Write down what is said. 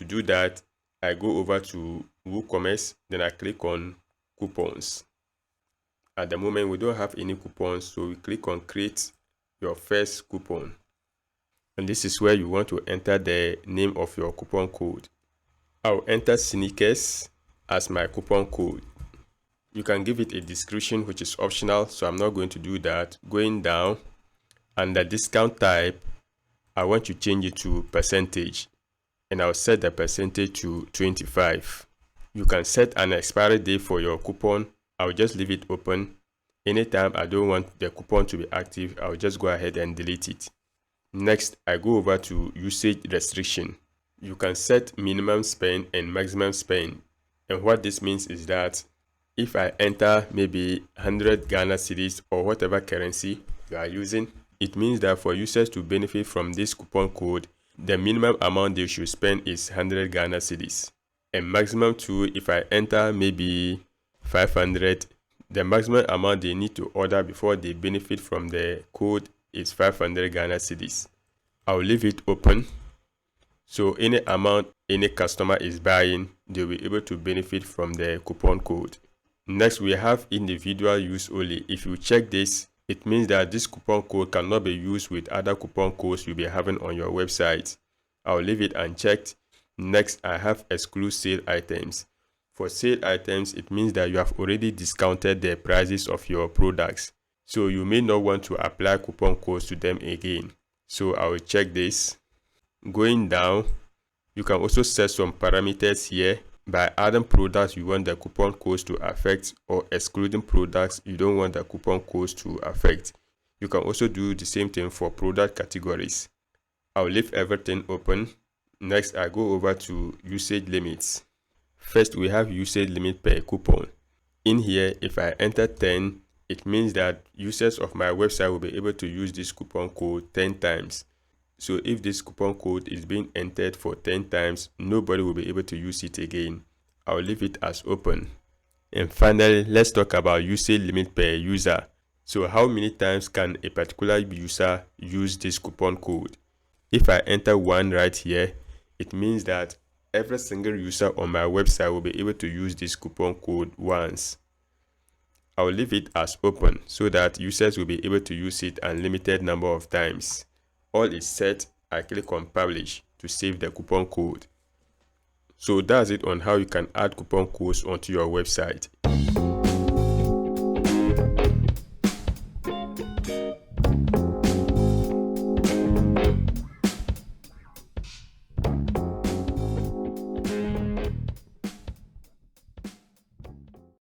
do that, I go over to WooCommerce, then I click on coupons. At the moment, we don't have any coupons, so we click on create your first coupon. And this is where you want to enter the name of your coupon code. I'll enter sneakers as my coupon code. You can give it a description, which is optional, so I'm not going to do that. Going down, under discount type, I want to change it to percentage, and I'll set the percentage to 25. You can set an expiry date for your coupon. I'll just leave it open. Anytime I don't want the coupon to be active, I'll just go ahead and delete it. Next, I go over to usage restriction. You can set minimum spend and maximum spend. And what this means is that if I enter maybe 100 Ghana cedis or whatever currency you are using, it means that for users to benefit from this coupon code, the minimum amount they should spend is 100 Ghana cedis. And maximum too, if I enter maybe 500, the maximum amount they need to order before they benefit from the code is 500 Ghana cedis. I'll leave it open. So any amount any customer is buying, they'll be able to benefit from the coupon code. Next, we have individual use only. If you check this, it means that this coupon code cannot be used with other coupon codes you'll be having on your website. I'll leave it unchecked. Next, I have exclude sale items. For sale items, it means that you have already discounted the prices of your products, so you may not want to apply coupon codes to them again. So I will check this. Going down, you can also set some parameters here by adding products you want the coupon codes to affect, or excluding products you don't want the coupon codes to affect. You can also do the same thing for product categories. I'll leave everything open. Next, I go over to usage limits. First, we have usage limit per coupon. In here, if I enter 10, it means that users of my website will be able to use this coupon code 10 times. So if this coupon code is being entered for 10 times, nobody will be able to use it again. I'll leave it as open. And finally, let's talk about usage limit per user. So how many times can a particular user use this coupon code? If I enter 1 right here, it means that every single user on my website will be able to use this coupon code once. I'll leave it as open so that users will be able to use it an unlimited number of times. All is set. I click on publish to save the coupon code. So that's it on how you can add coupon codes onto your website.